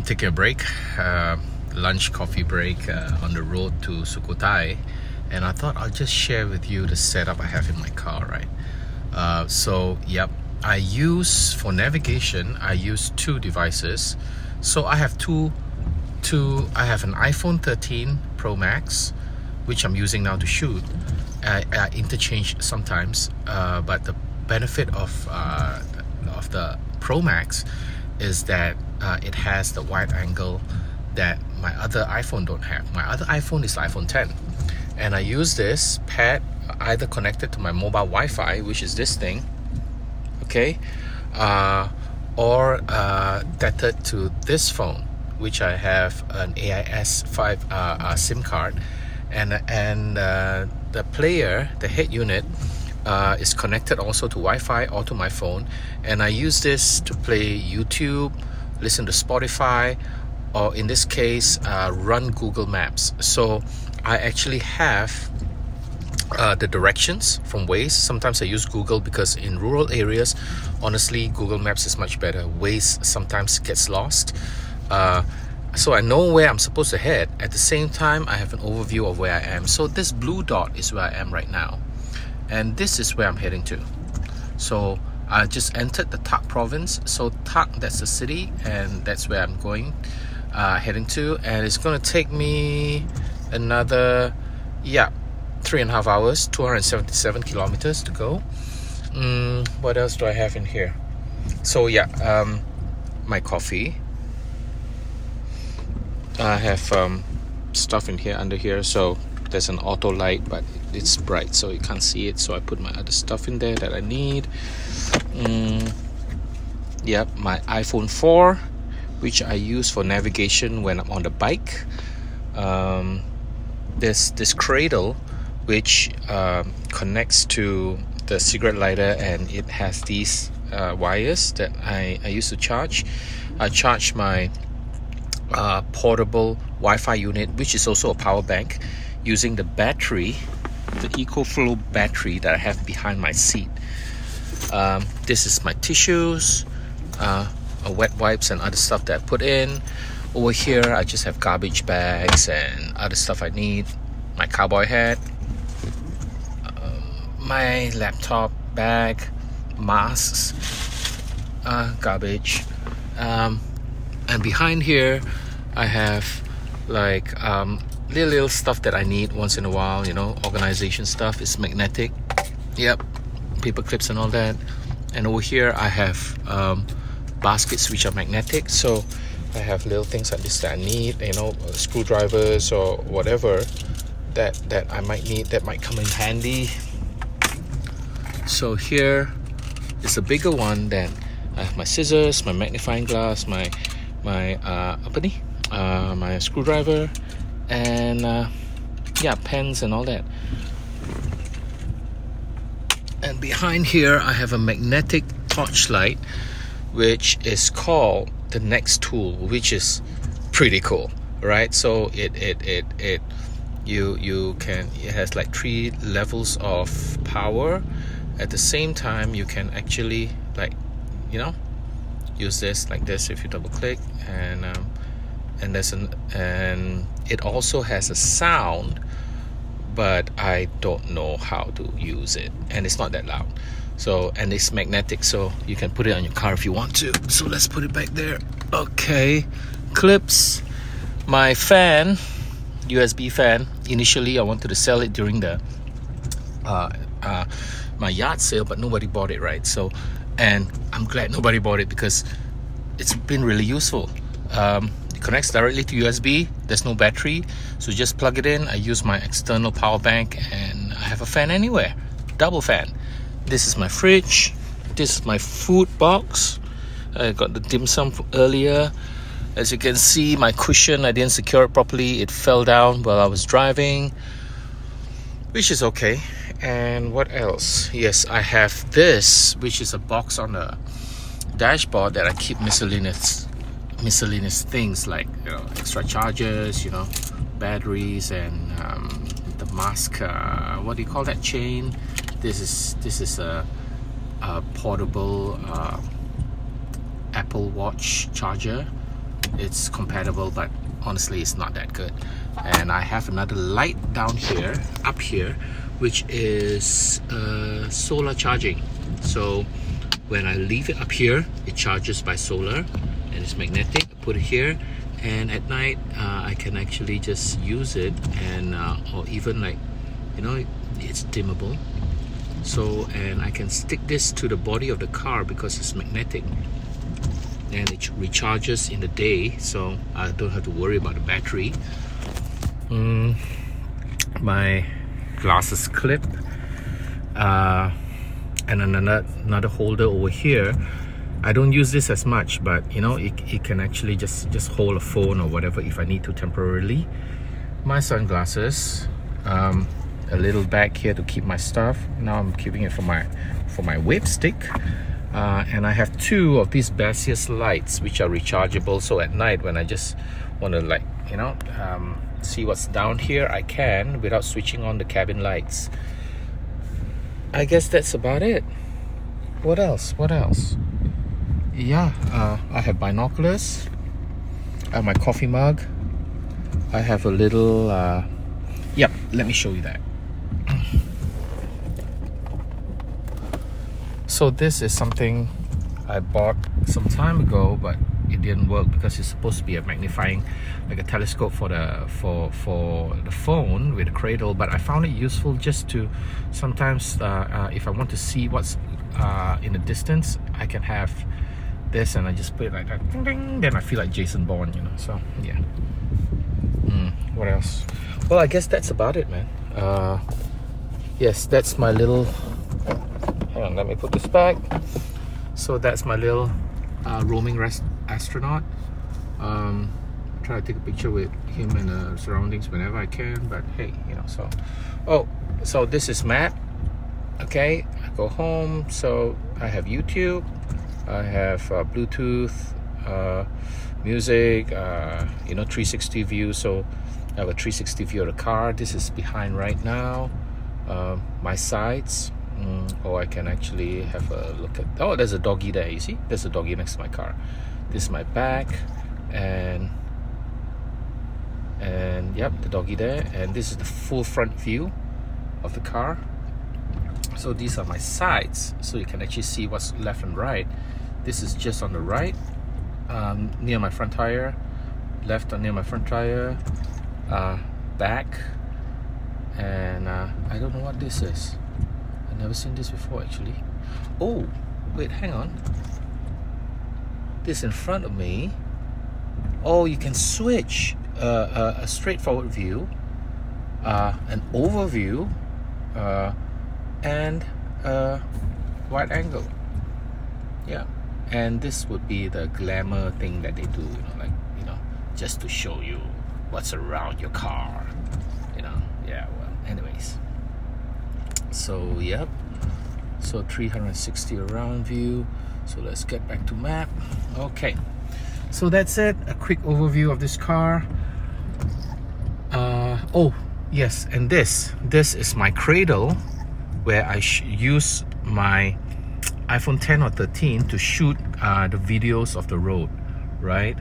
taking a break, lunch coffee break on the road to Sukhothai, and I thought I'll just share with you the setup I have in my car, right? So yep, I use for navigation, I use two devices. So I have I have an iPhone 13 Pro Max, which I'm using now to shoot. I interchange sometimes, but the benefit of the Pro Max is that it has the wide angle that my other iPhone don't have. My other iPhone is iPhone 10, and I use this pad either connected to my mobile Wi-Fi, which is this thing, okay, or tethered to this phone, which I have an AIS 5 SIM card, and the player, the head unit, is connected also to Wi-Fi or to my phone, and I use this to play YouTube, listen to Spotify, or in this case run Google Maps. So I actually have the directions from Waze. Sometimes I use Google because in rural areas, honestly, Google Maps is much better. Waze sometimes gets lost. So I know where I'm supposed to head. At the same time, I have an overview of where I am. So this blue dot is where I am right now, and this is where I'm heading to. So I just entered the Tak province. So Tak, that's the city, and that's where I'm going, heading to. And it's going to take me another 3.5 hours, 277 kilometers to go. What else do I have in here? So my coffee. I have stuff in here, under here. So there's an auto light, but it's bright so you can't see it, so I put my other stuff in there that I need. My iPhone 4, which I use for navigation when I'm on the bike. There's this cradle which connects to the cigarette lighter, and it has these wires that I use to charge. I charge my portable Wi-Fi unit, which is also a power bank, using the battery, the EcoFlow battery that I have behind my seat. This is my tissues, wet wipes and other stuff that I put in. Over here I just have garbage bags and other stuff I need. My cowboy hat, my laptop bag, masks, garbage, and behind here I have like little stuff that I need once in a while, organization stuff. It's magnetic, paper clips and all that. And over here I have baskets which are magnetic, so I have little things like this that I need, screwdrivers or whatever that I might need, that might come in handy. So here is a bigger one. Then I have my scissors, my magnifying glass, my screwdriver, and pens and all that. And behind here I have a magnetic torchlight, which is called the Next Tool, which is pretty cool, right? So it has like 3 levels of power. At the same time, you can actually use this like this if you double click, and it also has a sound, but I don't know how to use it, and it's not that loud. So, and it's magnetic, so you can put it on your car if you want to. So let's put it back there. Okay, clips. My fan, USB fan. Initially I wanted to sell it during the my yard sale, but nobody bought it, right? So, and I'm glad nobody bought it because it's been really useful. It connects directly to USB. There's no battery, so just plug it in. I use my external power bank, and I have a fan anywhere, double fan. This is my fridge. This is my food box. I got the dim sum earlier. As you can see, my cushion, I didn't secure it properly. It fell down while I was driving, which is okay. And what else? Yes, I have this, which is a box on the dashboard that I keep miscellaneous things like extra chargers, batteries, and the mask. What do you call that chain? This is a portable Apple Watch charger it's compatible, but honestly it's not that good. And I have another light down here, up here, which is solar charging. So when I leave it up here, it charges by solar and it's magnetic. I put it here, and at night I can actually just use it, and or even like, you know, it's dimmable. So, and I can stick this to the body of the car because it's magnetic, and it recharges in the day, so I don't have to worry about the battery. My glasses clip, and another holder over here. I don't use this as much, but you know, it can actually just hold a phone or whatever if I need to temporarily. My sunglasses, a little bag here to keep my stuff. Now I'm keeping it for my whip stick. And I have two of these Baseus lights which are rechargeable, so at night when I just want to, like, you know, see what's down here, I can without switching on the cabin lights. I guess that's about it. What else? Yeah, I have binoculars. I have my coffee mug. I have a little yep, let me show you that. So this is something I bought some time ago, but it didn't work because it's supposed to be a magnifying, like a telescope for the phone with a cradle. But I found it useful just to sometimes if I want to see what's in the distance, I can have this and I just put it like that, ding, ding, then I feel like Jason Bourne, you know. So yeah. What else? Well, I guess that's about it, man. Yes, that's my little, hang on, let me put this back. So that's my little roaming astronaut. Try to take a picture with him and the surroundings whenever I can, but hey, you know. So, oh, so this is Matt. Okay, I go home, so I have YouTube, I have Bluetooth, music, you know, 360 view. So I have a 360 view of the car. This is behind right now. My sides. Or I can actually have a look at, oh, there's a doggy there, you see? There's a doggy next to my car. This is my back, and yep, the doggy there. And this is the full front view of the car. So these are my sides, so you can actually see what's left and right. This is just on the right, near my front tire. Left near my front tire, back, and I don't know what this is. I've never seen this before, actually. Oh, wait, hang on. This in front of me. Oh, you can switch a straightforward view, an overview, and wide angle. Yeah, and this would be the glamour thing that they do, you know, like, you know, just to show you what's around your car, you know. Yeah, well, anyways. So yep, so 360 around view. So let's get back to map. Okay, so that's it, a quick overview of this car. Oh yes, and this is my cradle where I use my iPhone 10 or 13 to shoot the videos of the road, right?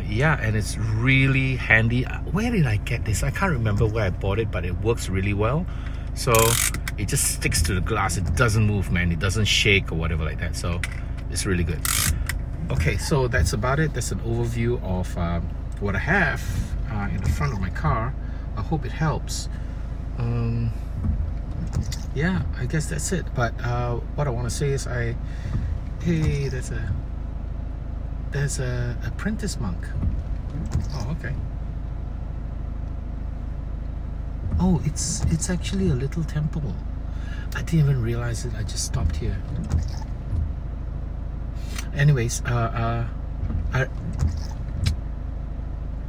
Yeah, and it's really handy. Where did I get this? I can't remember where I bought it, but it works really well. So it just sticks to the glass. It doesn't move, man. It doesn't shake or whatever like that. So it's really good. Okay, so that's about it. That's an overview of what I have in the front of my car. I hope it helps. Yeah, I guess that's it. But what I want to say is, hey, there's a apprentice monk. Oh, okay. Oh, it's actually a little temple. I didn't even realize it. I just stopped here. Anyways,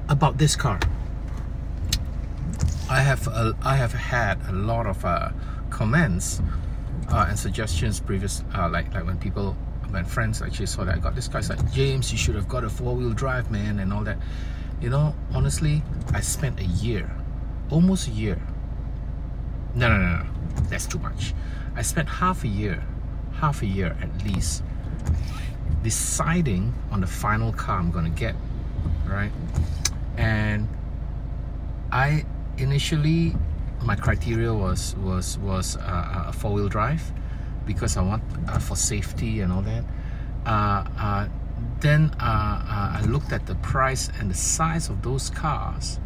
about this car, I have had a lot of comments and suggestions previous, like when friends actually saw that I got this car. It's like, James, you should have got a 4-wheel drive, man, and all that. You know, honestly, I spent a year, almost a year. No, that's too much. I spent half a year at least, deciding on the final car I'm gonna get, right? And I initially, my criteria was a four-wheel drive, because I want for safety and all that. Then I looked at the price and the size of those cars,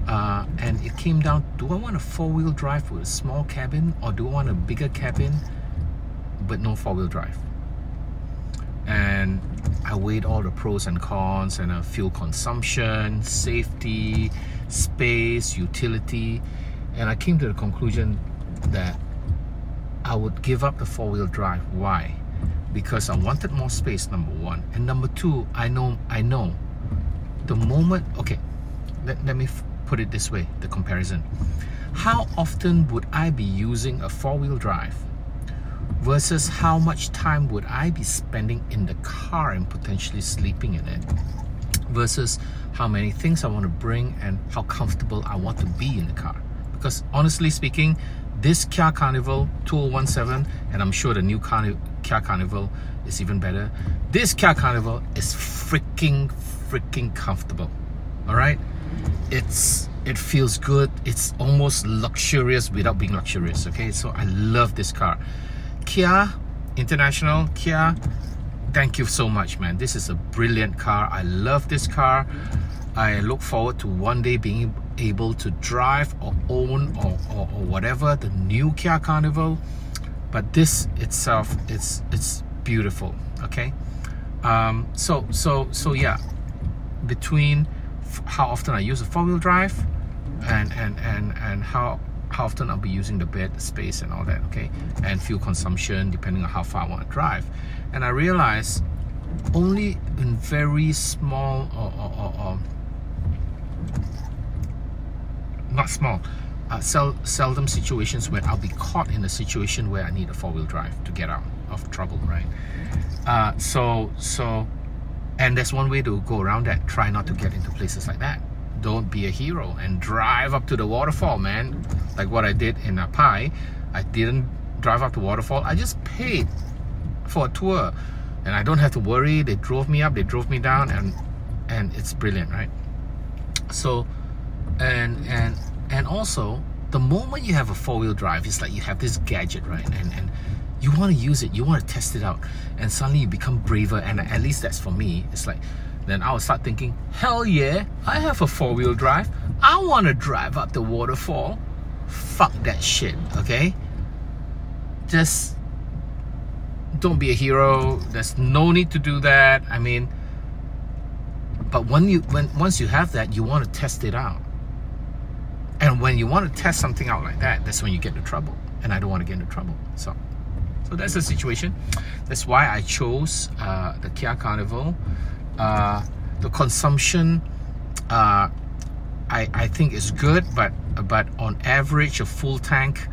and it came down, do I want a four-wheel drive with a small cabin, or do I want a bigger cabin but no four-wheel drive? And I weighed all the pros and cons, and fuel consumption, safety, space, utility, and I came to the conclusion that I would give up the four-wheel drive. Why? Because I wanted more space, number one, and number two, I know the moment, okay, let me put it this way, the comparison. How often would I be using a four-wheel drive versus how much time would I be spending in the car and potentially sleeping in it, versus how many things I want to bring and how comfortable I want to be in the car? Because honestly speaking, this Kia Carnival 2017, and I'm sure the new Kia Carnival is even better, this Kia Carnival is freaking comfortable. All right, it feels good. It's almost luxurious without being luxurious. Okay, so I love this car. Kia International, Kia, thank you so much, man. This is a brilliant car. I love this car. I look forward to one day being able to drive or own or whatever the new Kia Carnival. But this itself, it's beautiful. Okay, so yeah, between how often I use a four-wheel drive and how often I'll be using the bed space and all that, okay, and fuel consumption depending on how far I want to drive. And I realized only in very small or not small, seldom situations where I'll be caught in a situation where I need a four-wheel drive to get out of trouble, right? And there's one way to go around that. Try not to get into places like that. Don't be a hero and drive up to the waterfall, man. Like what I did in Pai. I didn't drive up the waterfall. I just paid for a tour, and I don't have to worry. They drove me up, they drove me down, and it's brilliant, right? So, and also, the moment you have a four-wheel drive, it's like you have this gadget, right? And you want to use it, you want to test it out, and suddenly you become braver. And at least that's for me. It's like, then I will start thinking, hell yeah, I have a four-wheel drive. I want to drive up the waterfall. Fuck that shit, okay? Just don't be a hero. There's no need to do that. I mean, but once you have that, you want to test it out. And when you want to test something out like that, that's when you get into trouble. And I don't want to get into trouble. So that's the situation. That's why I chose the Kia Carnival. The consumption, I think is good, but on average, a full tank,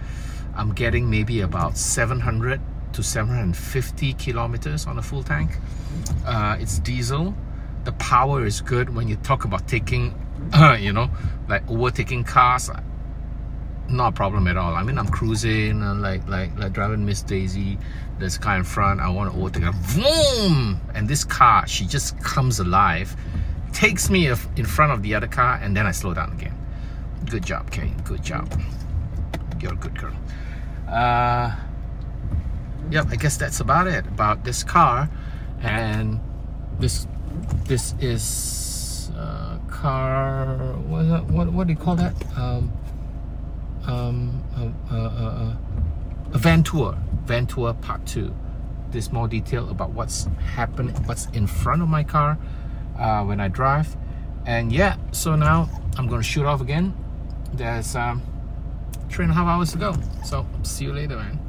I'm getting maybe about 700 to 750 kilometers on a full tank. It's diesel. The power is good. When you talk about taking, you know, like overtaking cars, not a problem at all. I mean, I'm cruising, like driving Miss Daisy. There's a car in front, I want to overtake her, boom! And this car, she just comes alive, takes me in front of the other car, and then I slow down again. Good job, Kay. Good job. You're a good girl. Yep, I guess that's about it about this car. And this is car. What do you call that? A Van Tour Part II. There's more detail about what's happening, what's in front of my car when I drive. And yeah, so now I'm gonna shoot off again. There's 3.5 hours to go. So see you later, man.